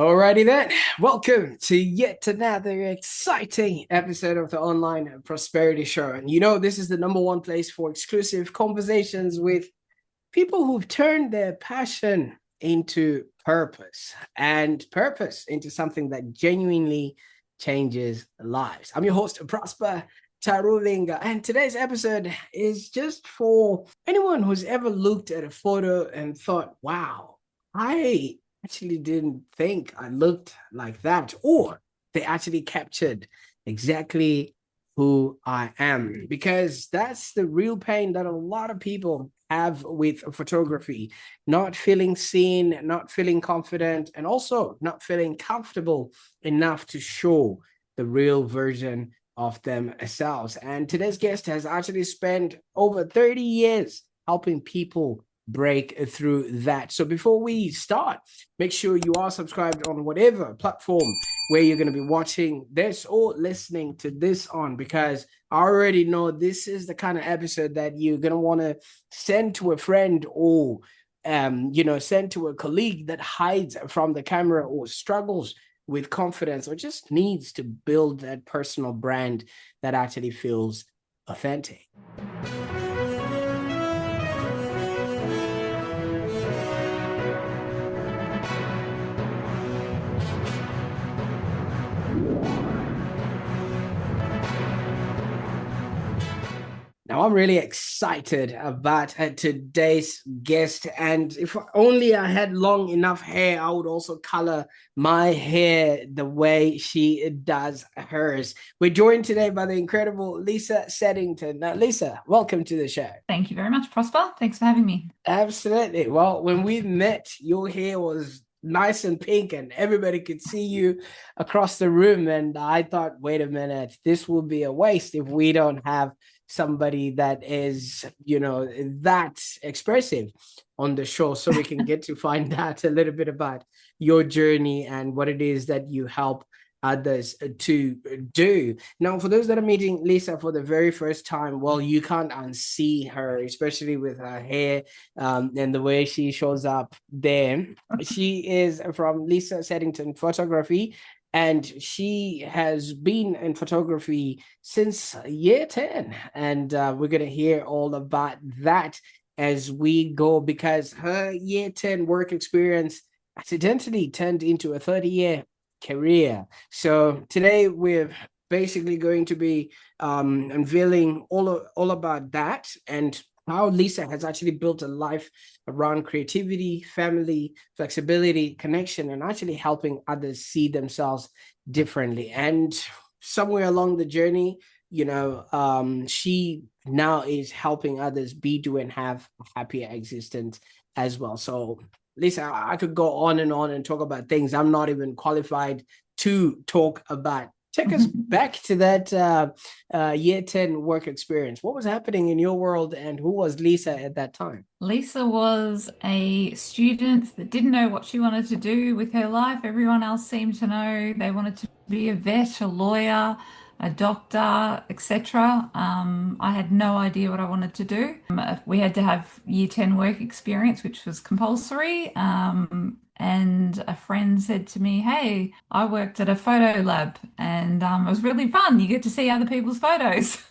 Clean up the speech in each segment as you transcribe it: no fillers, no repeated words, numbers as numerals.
Alrighty then, welcome to yet another exciting episode of the Online Prosperity Show. And this is the number one place for exclusive conversations with people who've turned their passion into purpose and purpose into something that genuinely changes lives. I'm your host, Prosper Taruvinga, and today's episode is just for anyone who's ever looked at a photo and thought, wow, I actually didn't think I looked like that, or they actually captured exactly who I am, because that's the real pain that a lot of people have with photography, not feeling seen, not feeling confident, and also not feeling comfortable enough to show the real version of themselves. And today's guest has actually spent over 30 years helping people break through that. So before we start, make sure you are subscribed on whatever platform where you're going to be watching this or listening to this on, because I already know this is the kind of episode that you're going to want to send to a friend or send to a colleague that hides from the camera or struggles with confidence or just needs to build that personal brand that actually feels authentic. Now, I'm really excited about today's guest. And if only I had long enough hair, I would also color my hair the way she does hers. We're joined today by the incredible Lisa Saddington. Now, Lisa, welcome to the show. Thank you very much, Prosper. Thanks for having me. Absolutely. Well, when we met, your hair was nice and pink and everybody could see you across the room. And I thought, wait a minute, this will be a waste if we don't have somebody that is, that expressive on the show, so we can get to find out a little bit about your journey and what it is that you help others to do. Now, for those that are meeting Lisa for the very first time, well, you can't unsee her, especially with her hair and the way she shows up there. She is from Lisa Saddington Photography, and she has been in photography since year 10. And we're going to hear all about that as we go, because her year 10 work experience accidentally turned into a 30-year career. So today we're basically going to be unveiling all about that and how Lisa has actually built a life around creativity, family, flexibility, connection, and actually helping others see themselves differently. And somewhere along the journey, she now is helping others be, do, and have a happier existence as well. So Lisa, I could go on and talk about things I'm not even qualified to talk about. Take us back to that year 10 work experience. What was happening in your world, and who was Lisa at that time? Lisa was a student that didn't know what she wanted to do with her life. Everyone else seemed to know they wanted to be a vet, a lawyer, a doctor, etc. I had no idea what I wanted to do. We had to have year 10 work experience, which was compulsory. And a friend said to me, "Hey, I worked at a photo lab and it was really fun. You get to see other people's photos."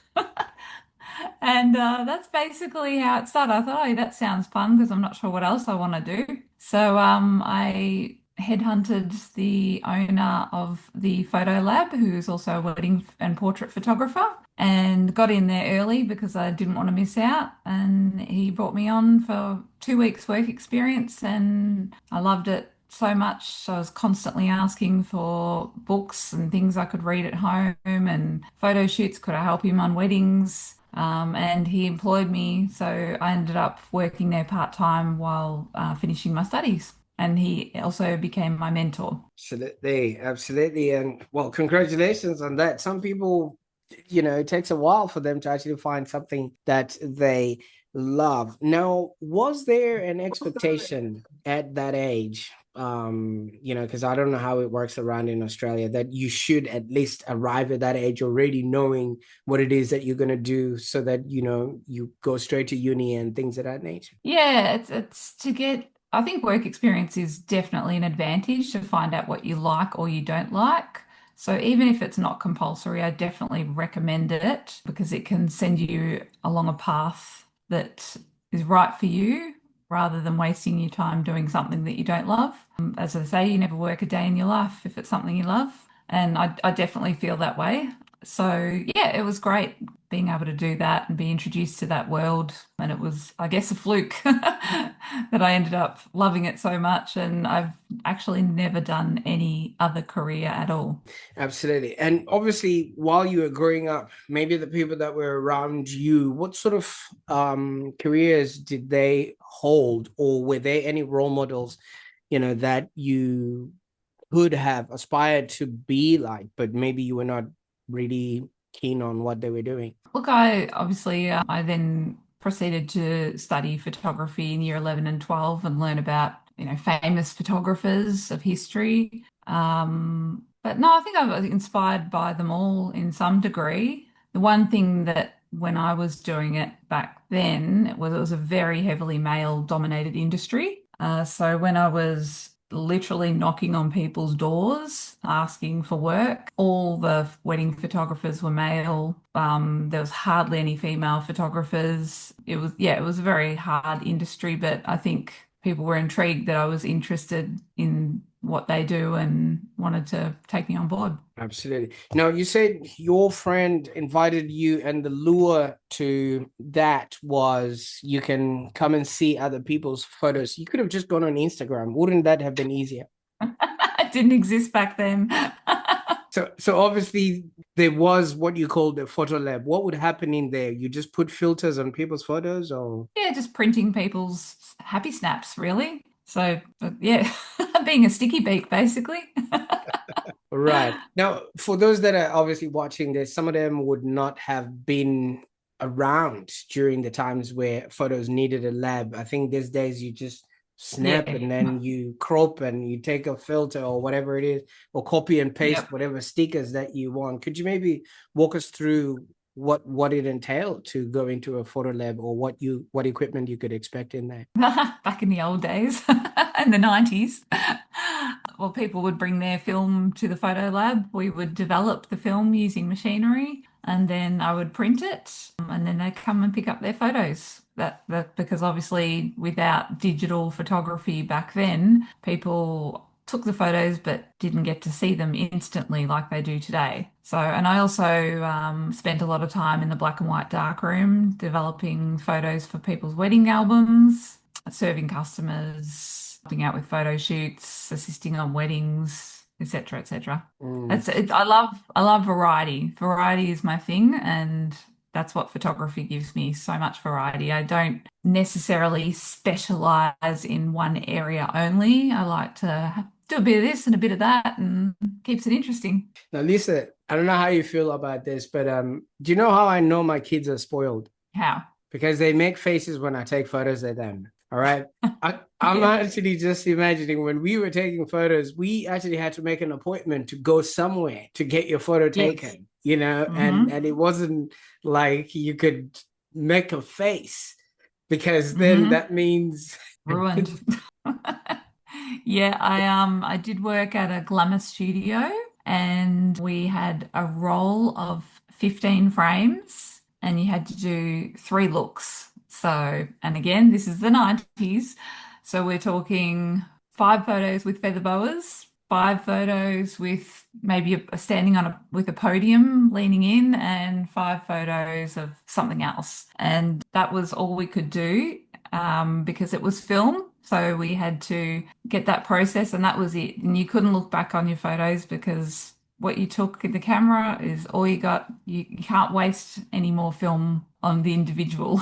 And that's basically how it started. I thought, oh, that sounds fun because I'm not sure what else I want to do. So I headhunted the owner of the photo lab, who's also a wedding and portrait photographer, and got in there early because I didn't want to miss out. And he brought me on for 2 weeks work experience, and I loved it so much. So I was constantly asking for books and things I could read at home and photo shoots. Could I help him on weddings? And he employed me, so I ended up working there part-time while finishing my studies. And he also became my mentor. Absolutely, absolutely. And well, congratulations on that. Some people, it takes a while for them to actually find something that they love. Now, was there an expectation at that age? Because I don't know how it works around in Australia, that you should at least arrive at that age already knowing what it is that you're going to do, so that you go straight to uni and things of that nature. Yeah, it's to get I think work experience is definitely an advantage to find out what you like or you don't like. So even if it's not compulsory, I definitely recommend it because it can send you along a path that is right for you rather than wasting your time doing something that you don't love. As I say, you never work a day in your life if it's something you love. And I definitely feel that way. So yeah, it was great being able to do that and be introduced to that world. And it was, I guess, a fluke that I ended up loving it so much. And I've actually never done any other career at all. Absolutely. And obviously, while you were growing up, maybe the people that were around you, what sort of careers did they hold, or were there any role models, that you could have aspired to be like, but maybe you were not really keen on what they were doing? Look, I obviously I then proceeded to study photography in year 11 and 12 and learn about, famous photographers of history. But no, I think I was inspired by them all in some degree. The one thing that when I was doing it back then it was a very heavily male dominated industry. So when I was literally knocking on people's doors asking for work, all the wedding photographers were male. There was hardly any female photographers. It was a very hard industry, but I think people were intrigued that I was interested in what they do and wanted to take me on board. Absolutely. Now, you said your friend invited you, and the lure to that was you can come and see other people's photos. You could have just gone on Instagram. Wouldn't that have been easier? It didn't exist back then. So obviously there was what you call the photo lab. What would happen in there? You just put filters on people's photos, or? Yeah, just printing people's happy snaps, really. So, yeah, being a sticky beak, basically. Right. Now, for those that are obviously watching this, some of them would not have been around during the times where photos needed a lab. I think these days you just snap Yeah. and then you crop and you take a filter or whatever it is, or copy and paste Yep. whatever stickers that you want. Could you maybe walk us through what it entailed to go into a photo lab, or what equipment you could expect in there? Back in the old days, in the 90s. Well, people would bring their film to the photo lab. We would develop the film using machinery, and then I would print it, and then they'd come and pick up their photos. That because obviously without digital photography back then, people took the photos but didn't get to see them instantly like they do today. So, and I also spent a lot of time in the black and white darkroom developing photos for people's wedding albums, serving customers, helping out with photo shoots, assisting on weddings, etc., etc. Mm. That's it. I love variety. Variety is my thing, and that's what photography gives me so much variety. I don't necessarily specialize in one area only. I like to do a bit of this and a bit of that, and keeps it interesting. Now, Lisa, I don't know how you feel about this, but do you know how I know my kids are spoiled? How? Because they make faces when I take photos of them. All right. I'm Yeah. actually just imagining when we were taking photos, we actually had to make an appointment to go somewhere to get your photo Yes. taken, and it wasn't like you could make a face, because then Mm-hmm. that means Ruined. Yeah, I did work at a glamour studio and we had a roll of 15 frames and you had to do three looks. So, and again, this is the 90s. So we're talking five photos with feather boas, five photos with maybe standing on with a podium leaning in, and five photos of something else. And that was all we could do because it was film. So we had to get that process, and that was it. And you couldn't look back on your photos because what you took in the camera is all you got. You can't waste any more film on the individual.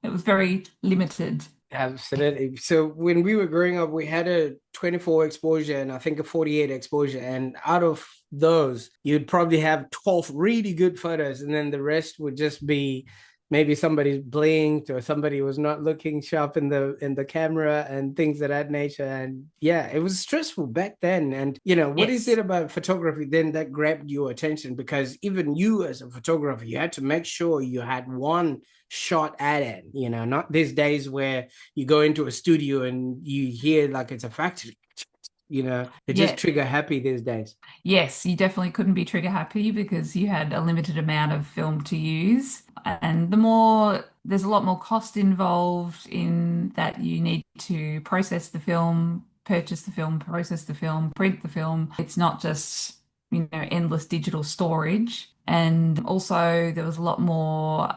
It was very limited. absolutely. So when we were growing up, we had a 24 exposure and I think a 48 exposure. And out of those, you'd probably have 12 really good photos, and then the rest would just be maybe somebody blinked or somebody was not looking sharp in the camera and things of that nature. And yeah, it was stressful back then. And what is Yes. it about photography then that grabbed your attention? Because even you as a photographer, you had to make sure you had one shot at it, not these days where you go into a studio and you hear like it's a factory. They just Yeah. trigger happy these days. Yes, you definitely couldn't be trigger happy because you had a limited amount of film to use. And there's a lot more cost involved in that you need to process the film, purchase the film, process the film, print the film. It's not just, endless digital storage. And also there was a lot more,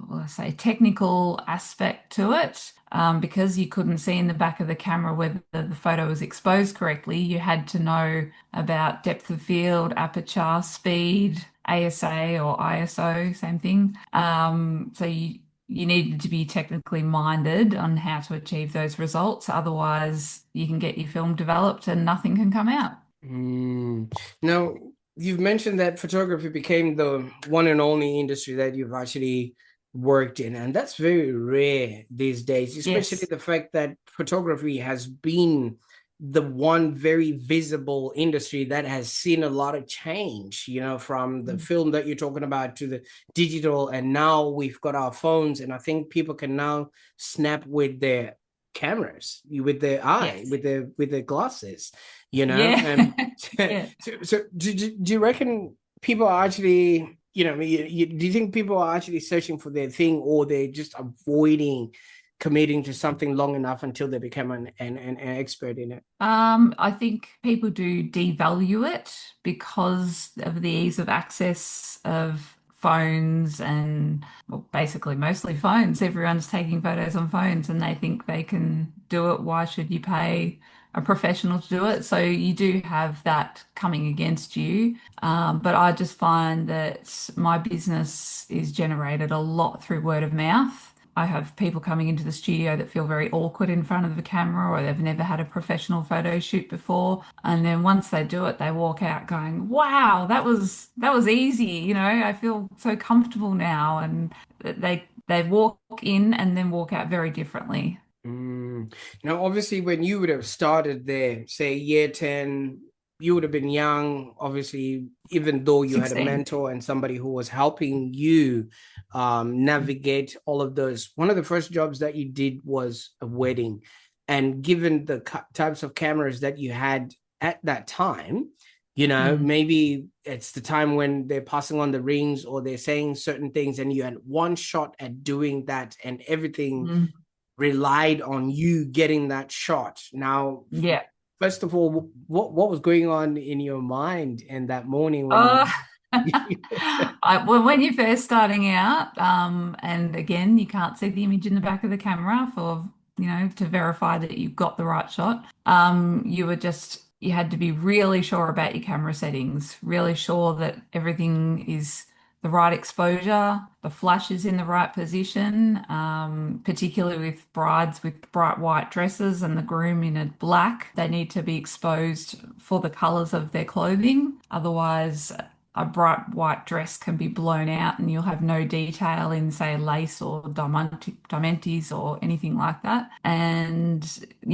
let's say, technical aspect to it. Because you couldn't see in the back of the camera whether the photo was exposed correctly, you had to know about depth of field, aperture, speed, ASA or ISO, same thing. So you needed to be technically minded on how to achieve those results. Otherwise, you can get your film developed and nothing can come out. Mm. Now, you've mentioned that photography became the one and only industry that you've actually worked in, and that's very rare these days, especially Yes. the fact that photography has been the one very visible industry that has seen a lot of change, from the film that you're talking about to the digital, and now we've got our phones, and I think people can now snap with their cameras, with their eye, Yes. with their glasses, Yeah. and Yeah. so do you reckon people are actually, do you think people are actually searching for their thing, or they're just avoiding committing to something long enough until they become an expert in it? I think people do devalue it because of the ease of access of phones and, well, basically mostly phones. Everyone's taking photos on phones and they think they can do it. Why should you pay a professional to do it? So you do have that coming against you. But I just find that my business is generated a lot through word of mouth. I have people coming into the studio that feel very awkward in front of the camera or they've never had a professional photo shoot before. And then once they do it, they walk out going, "Wow, that was easy. I feel so comfortable now." And they walk in and then walk out very differently. Mm. Now, obviously, when you would have started there, say year 10, you would have been young, obviously, even though you had a 16. mentor and somebody who was helping you navigate all of those. One of the first jobs that you did was a wedding. And given the types of cameras that you had at that time, Mm. maybe it's the time when they're passing on the rings or they're saying certain things, and you had one shot at doing that, and everything Mm. relied on you getting that shot. Now, Yeah. first of all, what was going on in your mind in that morning when Oh, you well, when you're first starting out, and again, you can't see the image in the back of the camera for, to verify that you've got the right shot. You had to be really sure about your camera settings, really sure that everything is the right exposure, the flash is in the right position, particularly with brides with bright white dresses and the groom in a black. They need to be exposed for the colors of their clothing. Otherwise, a bright white dress can be blown out and you'll have no detail in, say, lace or diamantes or anything like that. And,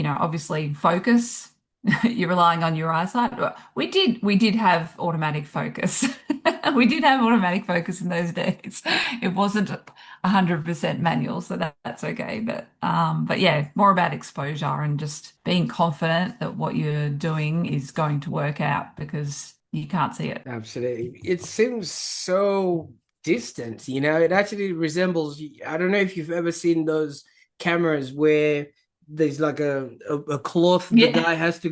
obviously focus. You're relying on your eyesight. We did have automatic focus. We did have automatic focus in those days. It wasn't 100% manual, so that's okay. But yeah, more about exposure and just being confident that what you're doing is going to work out because you can't see it. absolutely, it seems so distant, it actually resembles, I don't know if you've ever seen those cameras where there's like a cloth the Yeah, guy has to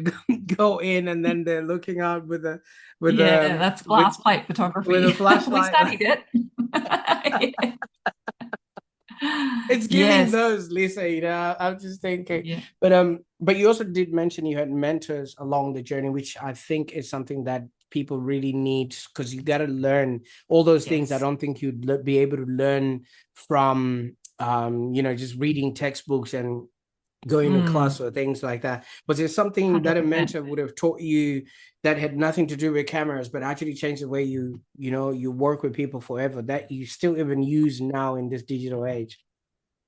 go in, and then they're looking out with a with yeah, a that's with glass plate with a photography. We flashlight. studied it. It's giving Yes. those, Lisa, I'm just thinking. Yeah. But you also did mention you had mentors along the journey, which I think is something that people really need, because you got to learn all those things. I Yes. don't think you'd be able to learn from just reading textbooks and going to Mm, class or things like that. Was there something that a 100%. mentor would have taught you that had nothing to do with cameras, but actually changed the way you work with people forever that you still even use now in this digital age?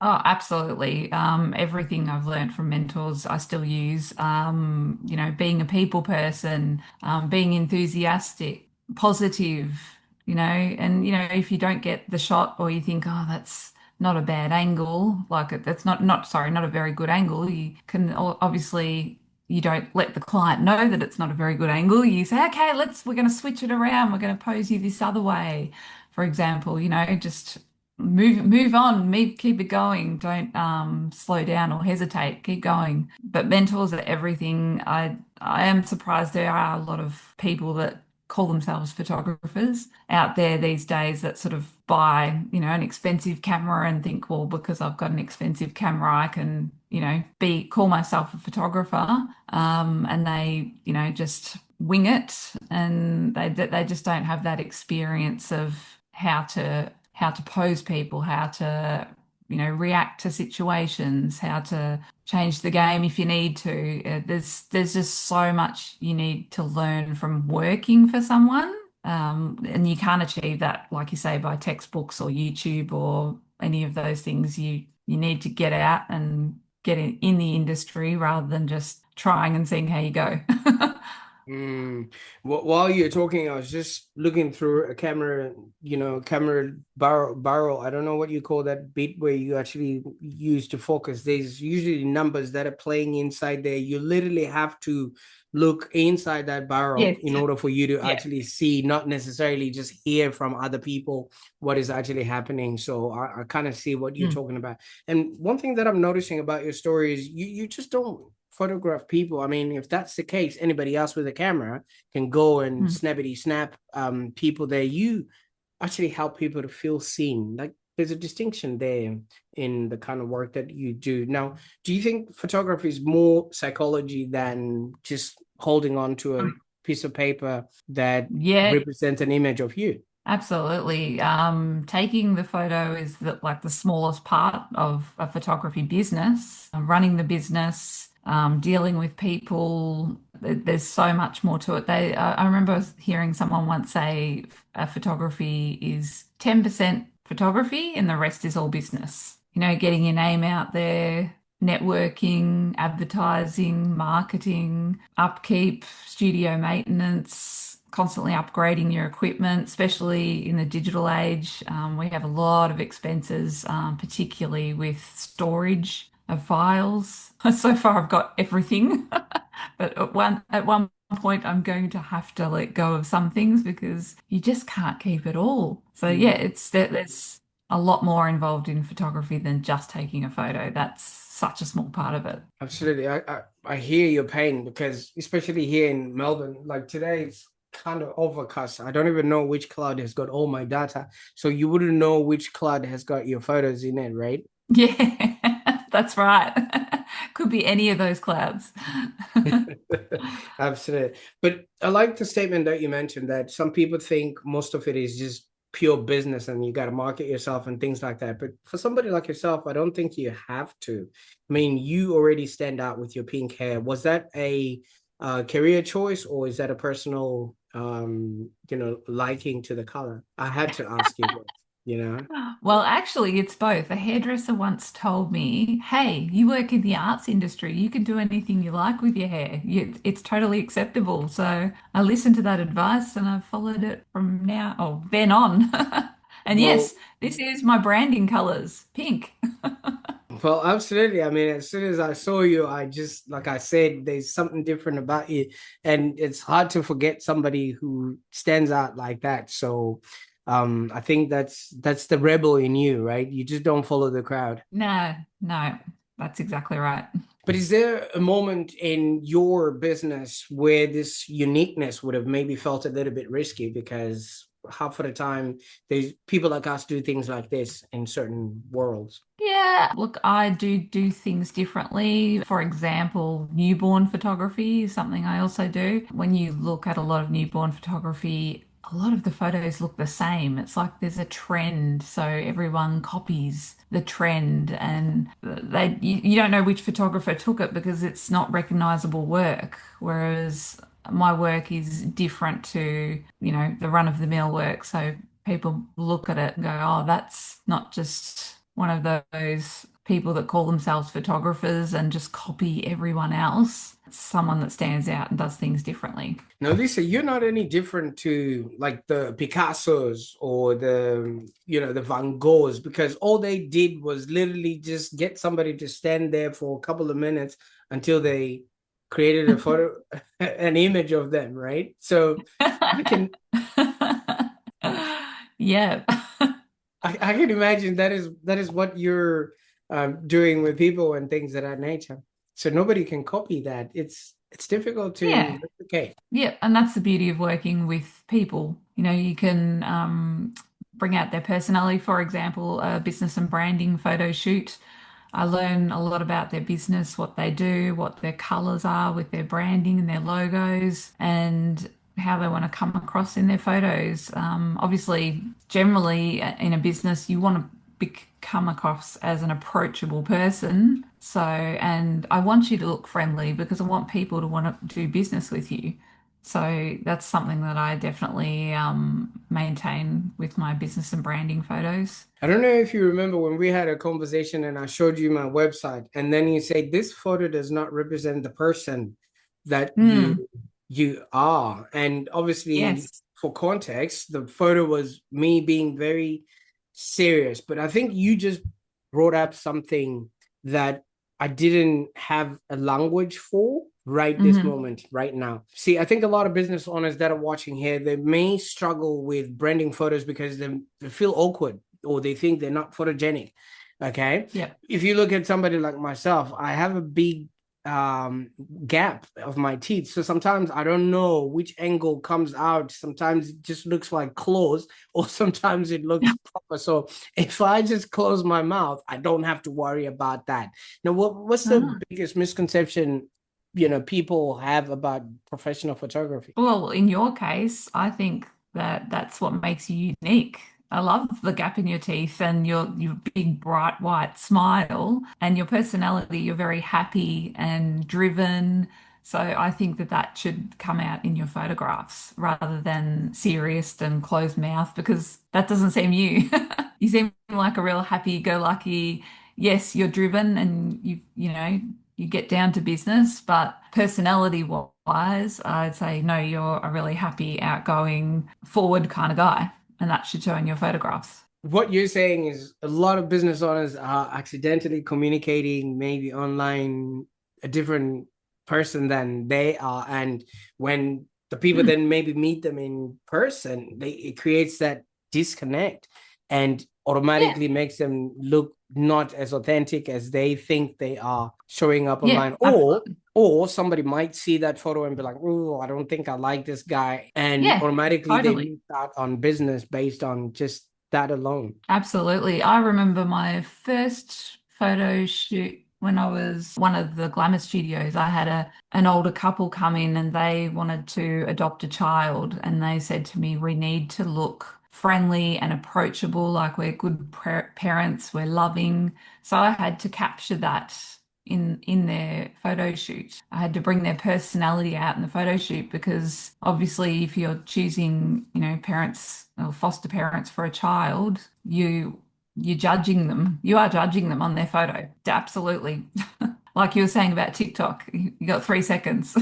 Oh, absolutely. Everything I've learned from mentors, I still use. Being a people person, being enthusiastic, positive, if you don't get the shot or you think, oh, that's not a bad angle, that's not a very good angle, you can obviously you don't let the client know that it's not a very good angle. You say, okay, we're going to switch it around. We're going to pose you this other way, for example, just move on, keep it going. Don't slow down or hesitate. Keep going. But mentors are everything. I am surprised there are a lot of people that call themselves photographers out there these days that sort of buy, an expensive camera and think, well, because I've got an expensive camera, I can, be call myself a photographer. And they, just wing it, and they just don't have that experience of how to pose people, how to, react to situations, how to change the game if you need to. There's just so much you need to learn from working for someone. And you can't achieve that, like you say, by textbooks or YouTube or any of those things. You need to get out and get in the industry rather than just trying and seeing how you go. Mm. While you're talking, I was just looking through a camera, camera barrel. I don't know what you call that bit where you actually use to focus. There's usually numbers that are playing inside there. You literally have to look inside that barrel Yes. in order for you to Yeah. actually see, not necessarily just hear from other people what is actually happening. So I kind of see what you're Mm, talking about. And one thing that I'm noticing about your story is you just don't photograph people. I mean, if that's the case, anybody else with a camera can go and mm. snappity snap people there. You actually help people to feel seen. Like there's a distinction there in the kind of work that you do. Now, do you think photography is more psychology than just holding on to a piece of paper that Yeah, represents an image of you? absolutely. Taking the photo is like the smallest part of a photography business. Running the business, dealing with people, there's so much more to it. I remember hearing someone once say photography is 10% photography and the rest is all business. Getting your name out there, networking, advertising, marketing, upkeep, studio maintenance, constantly upgrading your equipment, especially in the digital age. We have a lot of expenses, particularly with storage of files. So far, I've got everything, but at one point, I'm going to have to let go of some things because you just can't keep it all. So yeah, Mm. there's a lot more involved in photography than just taking a photo. That's such a small part of it. Absolutely. I hear your pain because especially here in Melbourne, like today it's kind of overcast. I don't even know which cloud has got all my data. So you wouldn't know which cloud has got your photos in it, right? Yeah, that's right. Could be any of those clouds. Absolutely. But I like the statement that you mentioned that some people think most of it is just pure business and you got to market yourself and things like that. But for somebody like yourself, I don't think you have to. I mean, you already stand out with your pink hair. Was that a career choice or is that a personal, liking to the color? I had to ask you this. Well, actually, it's both. A hairdresser once told me, "Hey, you work in the arts industry. You can do anything you like with your hair. It's totally acceptable." So I listened to that advice and I've followed it from now, oh, then on. And Well, yes, this is my branding colors, pink. Well, absolutely. I mean, as soon as I saw you, I just, like I said, there's something different about you. And it's hard to forget somebody who stands out like that. So I think that's the rebel in you, right? You just don't follow the crowd. No, no, that's exactly right. But is there a moment in your business where this uniqueness would have maybe felt a little bit risky because half of the time there's people like us do things like this in certain worlds? Yeah, look, I do things differently. For example, newborn photography is something I also do. When you look at a lot of newborn photography, a lot of the photos look the same. It's like there's a trend, so everyone copies the trend, and you don't know which photographer took it because it's not recognizable work. Whereas my work is different to, the run-of-the-mill work. So people look at it and go, "Oh, that's not just one of those people that call themselves photographers and just copy everyone else. It's someone that stands out and does things differently." Now, Lisa, you're not any different to like the Picassos or the Van Goghs, because all they did was literally just get somebody to stand there for a couple of minutes until they created a photo, an image of them, right? So I can Yeah. I can imagine that is what you're doing with people and things of that nature. So nobody can copy that. It's difficult to Yeah. replicate. Yeah. And that's the beauty of working with people. You can bring out their personality. For example, a business and branding photo shoot. I learn a lot about their business, what they do, what their colors are with their branding and their logos, and how they want to come across in their photos. Obviously, generally in a business, you want to come across as an approachable person. So, and I want you to look friendly because I want people to want to do business with you. So that's something that I definitely maintain with my business and branding photos. I don't know if you remember when we had a conversation and I showed you my website, and then you say this photo does not represent the person that you Mm, you are. And obviously, yes. for context, the photo was me being very serious. But I think you just brought up something that I didn't have a language for right this Hmm. moment, right now. See, I think a lot of business owners that are watching here, they may struggle with branding photos because they feel awkward or they think they're not photogenic. Okay. Yep. If you look at somebody like myself, I have a big um gap of my teeth, so sometimes I don't know which angle comes out. Sometimes it just looks like closed, or sometimes it looks proper. So if I just close my mouth, I don't have to worry about that. Now, what's the Ah. biggest misconception people have about professional photography? Well, in your case, I think that that's what makes you unique. I love the gap in your teeth and your big bright white smile and your personality. You're very happy and driven. So I think that that should come out in your photographs rather than serious and closed mouth because that doesn't seem you. You seem like a real happy-go-lucky. Yes, you're driven and you get down to business, but personality wise, I'd say no, you're a really happy, outgoing, forward kind of guy, and that should show in your photographs. What you're saying is a lot of business owners are accidentally communicating maybe online a different person than they are, and when the people Hmm. then maybe meet them in person, it creates that disconnect and Yeah, automatically makes them look not as authentic as they think they are showing up yeah, online. or absolutely. or somebody might see that photo and be like, oh, I don't think I like this guy. And Yeah, automatically they totally. miss out on business based on just that alone. Absolutely. I remember my first photo shoot when I was one of the glamour studios. I had an older couple come in and they wanted to adopt a child, and they said to me, "We need to look friendly and approachable, like we're good parents, we're loving." So I had to capture that in their photo shoot. I had to bring their personality out in the photo shoot because obviously if you're choosing, parents or foster parents for a child, you're judging them. You are judging them on their photo. Absolutely. Like you were saying about TikTok, you got 3 seconds.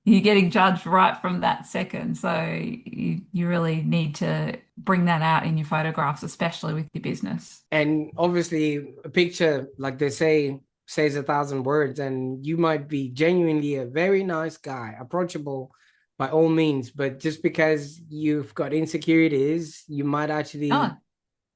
You're getting judged right from that second. So you really need to bring that out in your photographs, especially with your business. And obviously, a picture, like they say, says a thousand words. And you might be genuinely a very nice guy, approachable by all means. But just because you've got insecurities, you might actually Oh,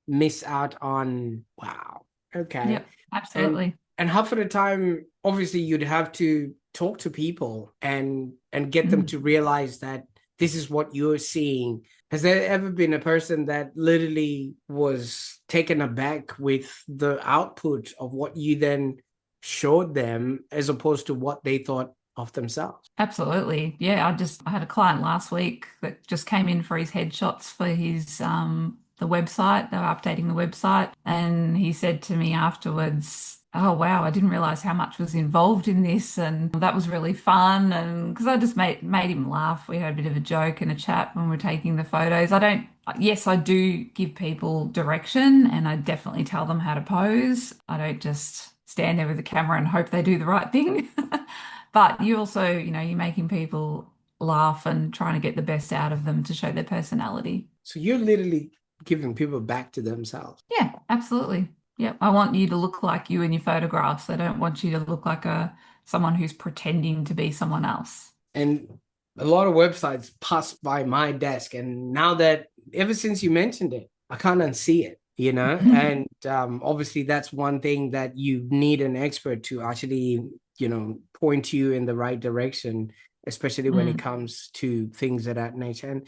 miss out on, wow, okay. yep, and absolutely. and half of the time, obviously, you'd have to talk to people and get them Mm. to realize that this is what you're seeing. Has there ever been a person that literally was taken aback with the output of what you then showed them as opposed to what they thought of themselves. Absolutely. Yeah, I had a client last week that just came in for his headshots for his the website. They were updating the website and he said to me afterwards, "Oh wow, I didn't realize how much was involved in this and that was really fun." And because I just made him laugh. We had a bit of a joke and a chat when we we're taking the photos. I don't Yes, I do give people direction and I definitely tell them how to pose. I don't just stand there with the camera and hope they do the right thing. But you also, you're making people laugh and trying to get the best out of them to show their personality. So you're literally giving people back to themselves. Yeah, absolutely. Yeah, I want you to look like you in your photographs. I don't want you to look like a someone who's pretending to be someone else. And a lot of websites pass by my desk, and now that ever since you mentioned it, I can't unsee it, you know. And obviously that's one thing that you need an expert to actually, point you in the right direction, especially when it Mm. comes to things of that nature. And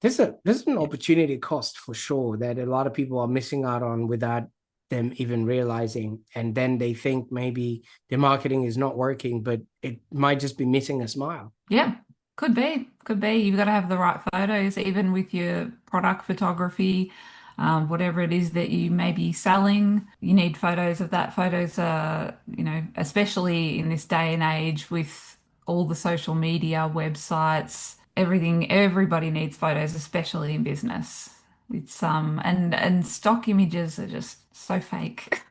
there's an opportunity cost for sure that a lot of people are missing out on without them even realizing. And then they think maybe their marketing is not working, but it might just be missing a smile. Yeah, could be. Could be. You've got to have the right photos, even with your product photography, whatever it is that you may be selling. You need photos of that. Photos are, especially in this day and age with all the social media, websites, everything, everybody needs photos, especially in business. It's and stock images are just so fake.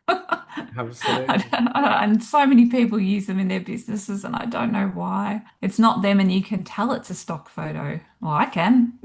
Absolutely. And so many people use them in their businesses, and I don't know why. It's not them, and you can tell it's a stock photo. Well, I can.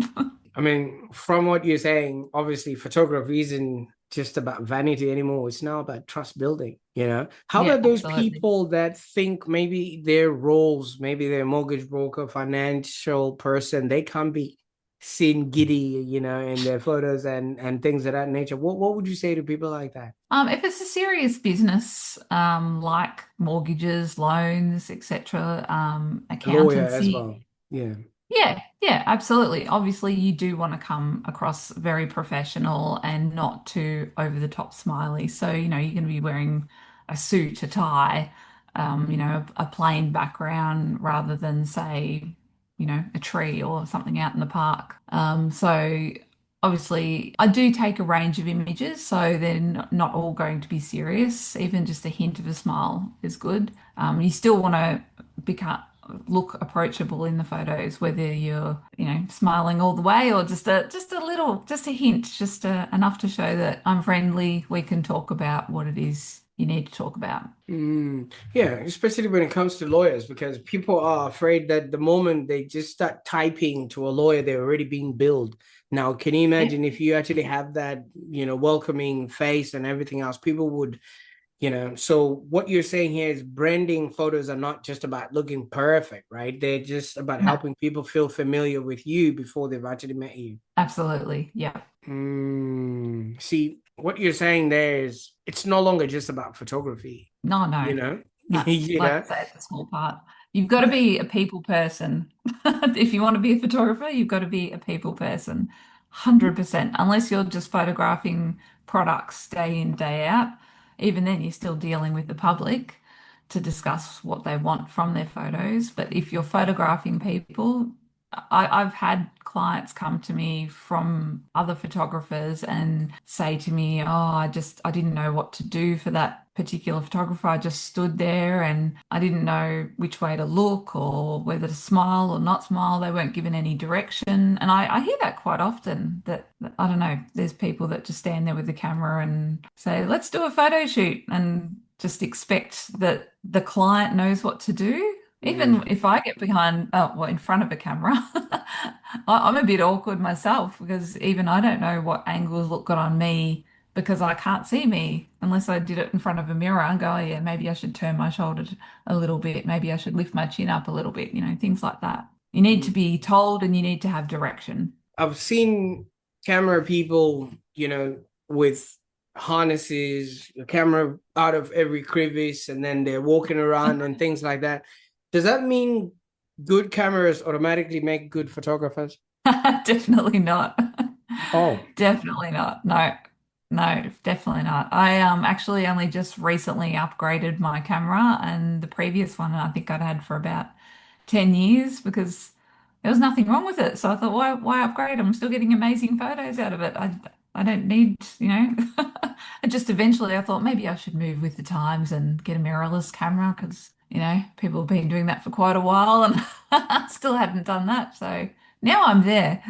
I mean, from what you're saying, obviously photography isn't just about vanity anymore. It's now about trust building, you know? How Yeah, about those absolutely. people that think maybe their roles, maybe they're a mortgage broker, financial person, they can't be seen giddy, in their photos and things of that nature. What would you say to people like that? If it's a serious business, like mortgages, loans, etc., A lawyer as accountancy, well. Yeah. yeah, yeah, absolutely. Obviously, you do want to come across very professional and not too over the top smiley. So, you're going to be wearing a suit, a tie, a plain background rather than, say, a tree or something out in the park. So, obviously, I do take a range of images, so they're not all going to be serious. Even just a hint of a smile is good. You still want to become look approachable in the photos, whether you're, smiling all the way or just a hint, enough to show that I'm friendly. We can talk about what it is you need to talk about. Yeah, especially when it comes to lawyers, because people are afraid that the moment they just start typing to a lawyer, they're already being billed. Now, can you Yeah. imagine if you actually have that, welcoming face and everything else, people would, so what you're saying here is branding photos are not just about looking perfect, right? They're just about No, helping people feel familiar with you before they've actually met you. absolutely. Yeah. See, what you're saying there is it's no longer just about photography, No, you no, know? no. You Like know? I say, it's a small part. You've got to be a people person. If you want to be a photographer, you've got to be a people person. 100%. Unless you're just photographing products day in, day out. Even then, you're still dealing with the public to discuss what they want from their photos. But if you're photographing people, I've had clients come to me from other photographers and say to me, "Oh, I didn't know what to do for that particular photographer. I just stood there and I didn't know which way to look or whether to smile or not smile. They weren't given any direction." And I hear that quite often that, I don't know, there's people that just stand there with the camera and say, "Let's do a photo shoot," and just expect that the client knows what to do. Even Mm. if I get behind, well, in front of a camera, I'm a bit awkward myself because even I don't know what angles look good on me because I can't see me unless I did it in front of a mirror and go, "Oh, yeah, maybe I should turn my shoulder a little bit. Maybe I should lift my chin up a little bit," things like that. You need to be told and you need to have direction. I've seen camera people, with harnesses, a camera out of every crevice, and then they're walking around and things like that. Does that mean good cameras automatically make good photographers? Definitely not. Oh, Definitely not. No, no, definitely not. I actually only just recently upgraded my camera and the previous one I think I'd had for about 10 years because there was nothing wrong with it. So I thought, why upgrade? I'm still getting amazing photos out of it. I don't need, and just eventually I thought maybe I should move with the times and get a mirrorless camera because, people have been doing that for quite a while and I still hadn't done that. So now I'm there.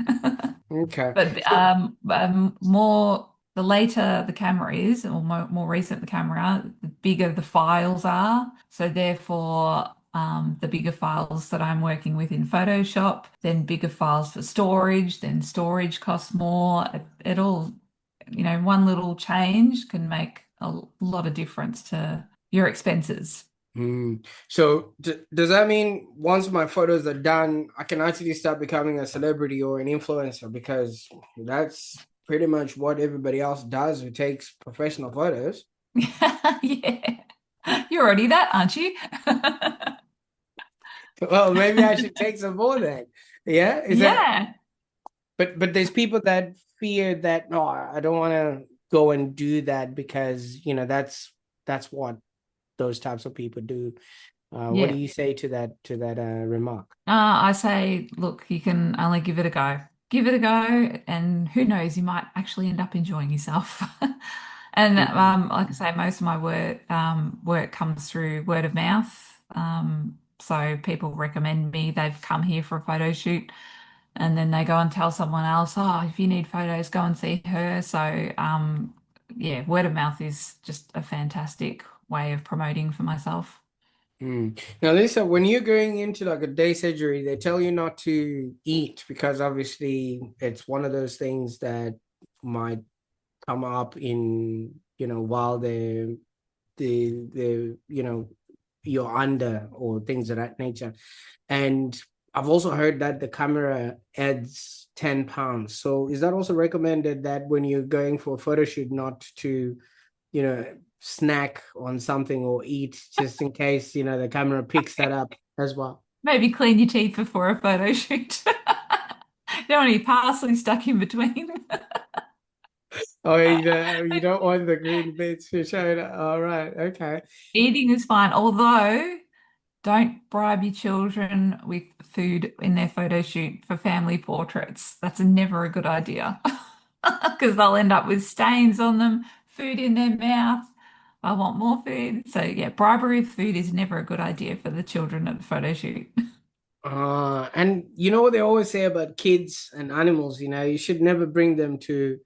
Okay. But So, more the later the camera is, or more recent the camera, the bigger the files are. So therefore, the bigger files that I'm working with in Photoshop, then bigger files for storage, then storage costs more. It all, one little change can make a lot of difference to your expenses. so does that mean once my photos are done, I can actually start becoming a celebrity or an influencer? Because that's pretty much what everybody else does who takes professional photos. Yeah. You're already that, aren't you? Well, maybe I should take some more then. Yeah, is that? Yeah. But there's people that fear that no, I don't want to go and do that because that's what those types of people do. What do Yeah. you say to that remark? I say, look, you can only give it a go. Give it a go, and who knows, you might actually end up enjoying yourself. And Mhm. like I say, most of my work comes through word of mouth. So people recommend me. They've come here for a photo shoot, and then they go and tell someone else, "Oh, if you need photos, go and see her." So yeah, word of mouth is just a fantastic way of promoting for myself. Now, Lisa, when you're going into like a day surgery, they tell you not to eat because obviously it's one of those things that might come up in, while the you're under or things of that nature. And I've also heard that the camera adds 10 pounds. So is that also recommended that when you're going for a photo shoot not to, snack on something or eat just in case, the camera picks that up as well? Maybe clean your teeth before a photo shoot. Don't want any parsley stuck in between. Oh, you don't want the green bits to show that. All right, okay. Eating is fine, although don't bribe your children with food in their photo shoot for family portraits. That's never a good idea because they'll end up with stains on them, food in their mouth. I want more food. So yeah, bribery with food is never a good idea for the children at the photo shoot. And you know what they always say about kids and animals, you should never bring them to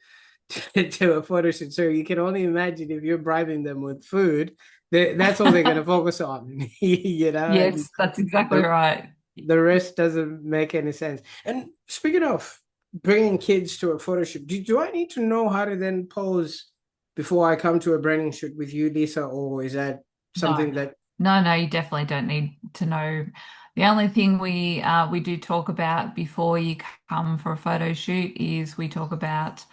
a photo shoot. So you can only imagine if you're bribing them with food, that's all they're going to focus on, and Yes, that's exactly the right. the rest doesn't make any sense. And speaking of bringing kids to a photo shoot, do I need to know how to then pose before I come to a branding shoot with you, Lisa, or is that No, something that? no, you definitely don't need to know. The only thing we do talk about before you come for a photo shoot is we talk about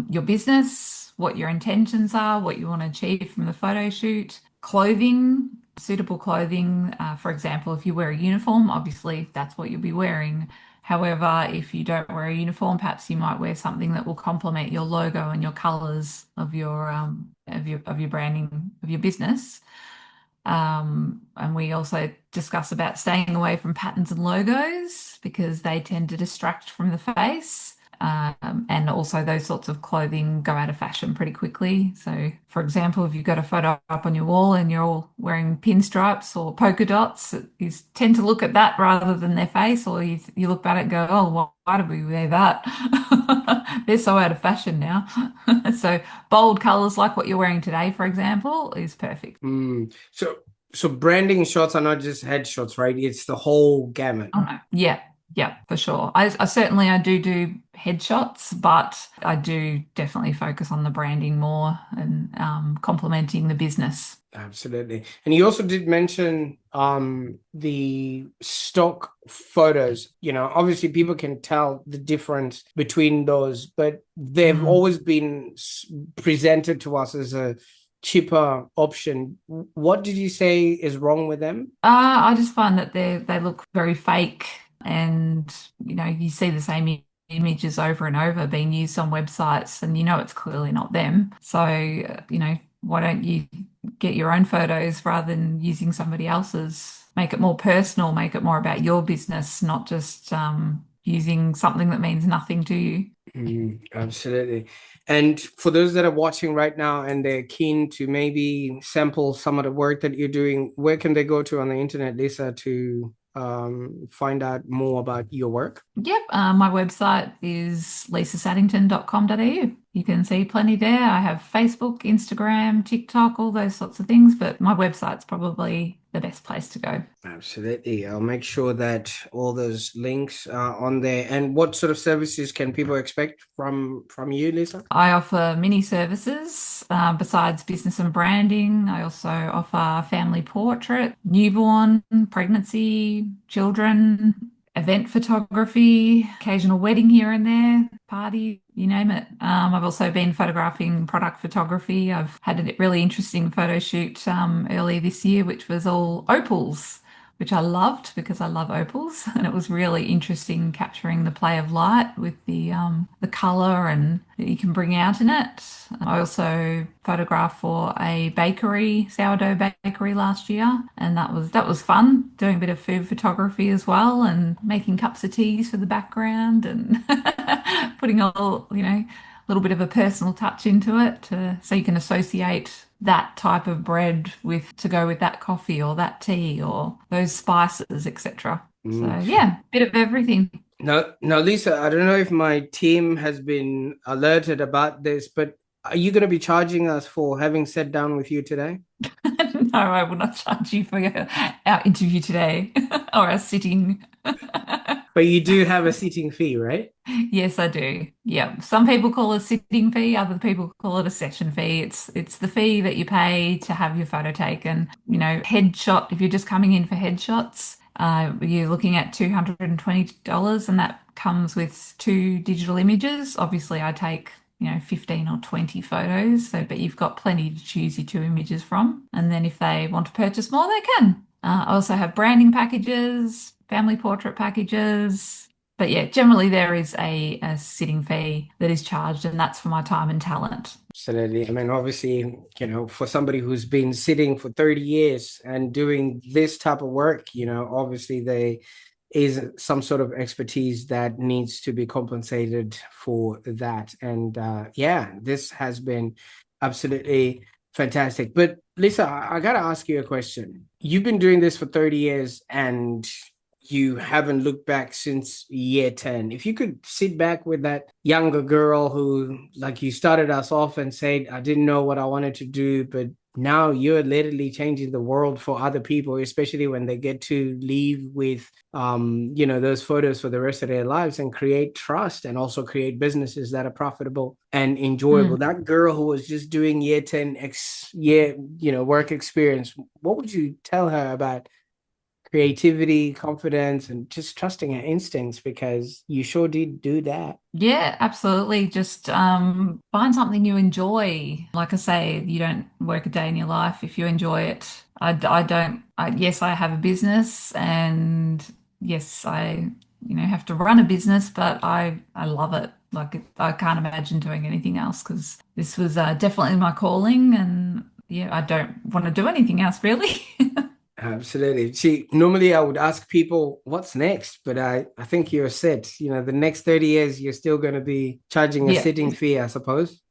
your business, what your intentions are, what you want to achieve from the photo shoot, clothing, suitable clothing. For example, if you wear a uniform, obviously that's what you'll be wearing. However, if you don't wear a uniform, perhaps you might wear something that will complement your logo and your colors of your branding of your business. And we also discuss about staying away from patterns and logos because they tend to distract from the face. And also, those sorts of clothing go out of fashion pretty quickly. So, for example, if you've got a photo up on your wall and you're all wearing pinstripes or polka dots, you tend to look at that rather than their face, or you look at it and go, oh, why did we wear that? They're so out of fashion now. So, bold colors like what you're wearing today, for example, is perfect. So branding shots are not just headshots, right? It's the whole gamut. Oh, no. Yeah, yeah, for sure. I certainly I do headshots, but I do definitely focus on the branding more and complementing the business. Absolutely. And you also did mention the stock photos. Obviously people can tell the difference between those, but they've Mm. always been presented to us as a cheaper option. What did you say is wrong with them? I just find that they look very fake, and you see the same images over and over being used on websites, and it's clearly not them. So why don't you get your own photos rather than using somebody else's? make it more personal, make it more about your business, not just using something that means nothing to you. Absolutely. And for those that are watching right now and they're keen to maybe sample some of the work that you're doing, where can they go to on the internet, Lisa, to find out more about your work? Yep, my website is lisasaddington.com.au. You can see plenty there. I have Facebook, Instagram, TikTok, all those sorts of things, but my website's probably the best place to go. Absolutely. I'll make sure that all those links are on there. And what sort of services can people expect from you, Lisa? I offer many services besides business and branding. I also offer family portrait, newborn, pregnancy, children, event photography, occasional wedding here and there, party, you name it. I've also been photographing product photography. I've had a really interesting photo shoot earlier this year, which was all opals, which I loved because I love opals, and it was really interesting capturing the play of light with the color and that you can bring out in it. I also photographed for a bakery, sourdough bakery last year, and that was fun doing a bit of food photography as well and making cups of teas for the background and putting a little bit of a personal touch into it so you can associate that type of bread with to go with that coffee or that tea or those spices, etc. So Mm. yeah, bit of everything. Now, Lisa, I don't know if my team has been alerted about this, but are you going to be charging us for having sat down with you today? No, I will not charge you for our interview today or our sitting. But you do have a seating fee, right? Yes, I do. Yeah. Some people call it a sitting fee, other people call it a session fee. It's the fee that you pay to have your photo taken. Headshot, if you're just coming in for headshots, you're looking at $220 and that comes with two digital images. Obviously, I take 15 or 20 photos, so but you've got plenty to choose your two images from. And then if they want to purchase more, they can. I also have branding packages, family portrait packages. But yeah, generally there is a sitting fee that is charged, and that's for my time and talent. Absolutely. I mean, obviously, for somebody who's been sitting for 30 years and doing this type of work, obviously there is some sort of expertise that needs to be compensated for that. And yeah, this has been absolutely fantastic. But Lisa, I got to ask you a question. You've been doing this for 30 years and you haven't looked back since year 10. If you could sit back with that younger girl who, like you started us off and said, I didn't know what I wanted to do, but now you're literally changing the world for other people, especially when they get to leave with those photos for the rest of their lives and create trust and also create businesses that are profitable and enjoyable. Mm. That girl who was just doing year 10 year, work experience, what would you tell her about creativity, confidence, and just trusting her instincts? Because you sure did do that. Yeah, absolutely. Just find something you enjoy. Like I say, you don't work a day in your life if you enjoy it. I don't. Yes, I have a business, and yes, I have to run a business, but I love it. I can't imagine doing anything else because this was definitely my calling, and yeah, I don't want to do anything else really. Absolutely. See, normally I would ask people what's next, but I think you're set. The next 30 years, you're still going to be charging a Yeah. sitting fee, I suppose.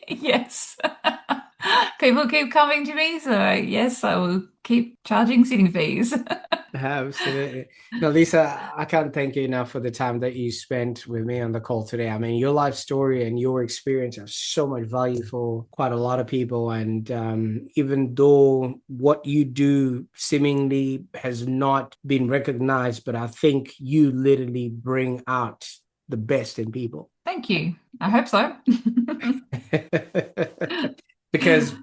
Yes. People keep coming to me, so yes, I will keep charging sitting fees. Absolutely. No, Lisa, I can't thank you enough for the time that you spent with me on the call today. I mean, your life story and your experience have so much value for quite a lot of people. And even though what you do seemingly has not been recognized, but I think you literally bring out the best in people. Thank you. I hope so. Because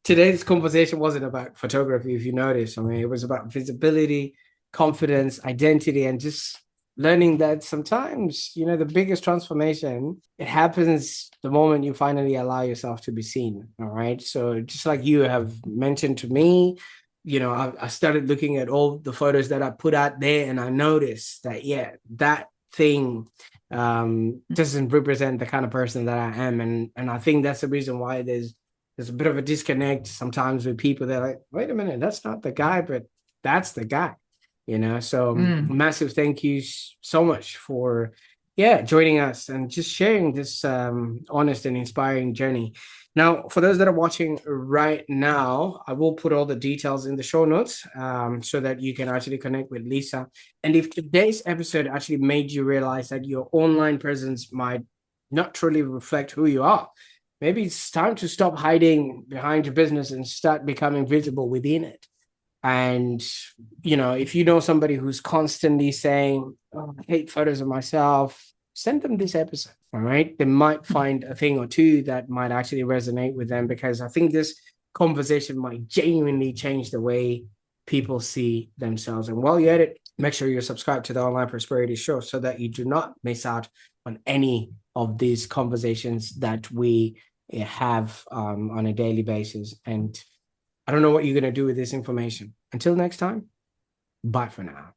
today's conversation wasn't about photography, if you notice. I mean, it was about visibility, confidence, identity, and just learning that sometimes, the biggest transformation, it happens the moment you finally allow yourself to be seen. All right. So just like you have mentioned to me, I started looking at all the photos that I put out there and I noticed that, yeah, that thing doesn't represent the kind of person that I am. And I think that's the reason why there's a bit of a disconnect sometimes with people. They're like, wait a minute, that's not the guy, but that's the guy, So Mm. massive thank you so much for, yeah, joining us and just sharing this honest and inspiring journey. Now, for those that are watching right now, I will put all the details in the show notes so that you can actually connect with Lisa. And if today's episode actually made you realize that your online presence might not truly reflect who you are, maybe it's time to stop hiding behind your business and start becoming visible within it. And, if you know somebody who's constantly saying, oh, I hate photos of myself, send them this episode. All right. They might find a thing or two that might actually resonate with them, because I think this conversation might genuinely change the way people see themselves. And while you're at it, make sure you're subscribed to the Online Prosperity Show so that you do not miss out on any of these conversations that we have on a daily basis. And I don't know what you're going to do with this information. Until next time, bye for now.